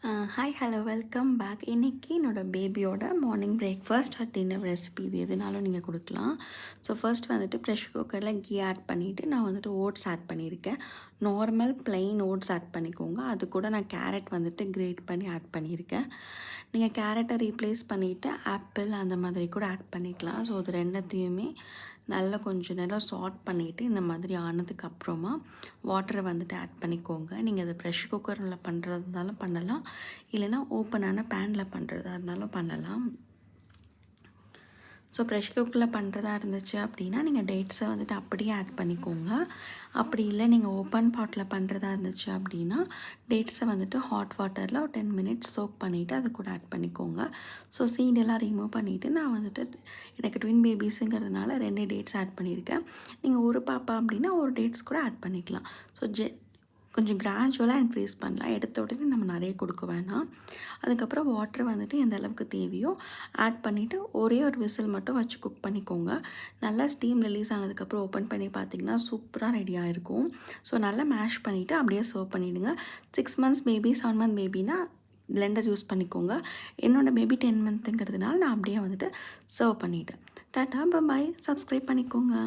Hi hello welcome back. இன்றைக்கி என்னோடய பேபியோட மார்னிங் பிரேக்ஃபாஸ்ட் டின்னர் ரெசிபி இது எதுனாலும் நீங்கள் கொடுக்கலாம். ஸோ ஃபர்ஸ்ட் வந்துட்டு ப்ரெஷர் குக்கரில் கீ ஆட் பண்ணிவிட்டு நான் வந்துட்டு ஓட்ஸ் ஆட் பண்ணியிருக்கேன். நார்மல் ப்ளைன் ஓட்ஸ் ஆட் பண்ணிக்கோங்க. அது கூட நான் கேரட் வந்துட்டு கிரேட் பண்ணி ஆட் பண்ணியிருக்கேன். நீங்கள் கேரட்டை ரீப்ளேஸ் பண்ணிவிட்டு ஆப்பிள் அந்த மாதிரி கூட ஆட் பண்ணிக்கலாம். ஸோ அது ரெண்டத்தையுமே நல்லா கொஞ்சம் நேரம் சாட் பண்ணிவிட்டு இந்த மாதிரி ஆனதுக்கப்புறமா வாட்டரை வந்துட்டு ஆட் பண்ணிக்கோங்க. நீங்கள் அதை ப்ரெஷர் குக்கரில் பண்ணுறதா இருந்தாலும் பண்ணலாம், இல்லைனா ஓப்பனான பேனில் பண்ணுறதா இருந்தாலும் பண்ணலாம். ஸோ ப்ரெஷர் குக்கரில் பண்ணுறதா இருந்துச்சு அப்படின்னா நீங்கள் டேட்ஸை வந்துட்டு அப்படியே ஆட் பண்ணிக்கோங்க. அப்படி இல்லை நீங்கள் ஓப்பன் பாட்டில் பண்ணுறதா இருந்துச்சு அப்படின்னா டேட்ஸை வந்துட்டு ஹாட் வாட்டரில் ஒரு 10 மினிட்ஸ் சோக் பண்ணிவிட்டு அது கூட ஆட் பண்ணிக்கோங்க. ஸோ சீடெல்லாம் ரிமூவ் பண்ணிவிட்டு நான் வந்துட்டு எனக்கு ட்வின் பேபிஸுங்கிறதுனால 2 டேட்ஸ் ஆட் பண்ணியிருக்கேன். நீங்கள் ஒரு பாப்பா அப்படின்னா ஒரு டேட்ஸ் கூட ஆட் பண்ணிக்கலாம். ஸோ கொஞ்சம் கிராஜுவலாக இன்க்ரீஸ் பண்ணலாம். எடுத்த உடனே நம்ம நிறைய கொடுக்க வேணாம். அதுக்கப்புறம் வாட்டர் வந்துட்டு எந்த அளவுக்கு தேவையோ ஆட் பண்ணிவிட்டு ஒரே ஒரு விசில் மட்டும் வச்சு குக் பண்ணிக்கோங்க. நல்லா ஸ்டீம் ரிலீஸ் ஆனதுக்கப்புறம் ஓப்பன் பண்ணி பார்த்திங்கன்னா சூப்பராக ரெடியாக இருக்கும். ஸோ நல்லா மேஷ் பண்ணிவிட்டு அப்படியே சர்வ் பண்ணிவிடுங்க. 6 மந்த்ஸ் பேபி 7 மந்த் பேபினா பிளெண்டர் யூஸ் பண்ணிக்கோங்க. என்னோடய பேபி 10 மந்த்துங்கிறதுனால நான் அப்படியே வந்துட்டு சர்வ் பண்ணிவிட்டேன். டாட்டா பாய். சப்ஸ்கிரைப் பண்ணிக்கோங்க.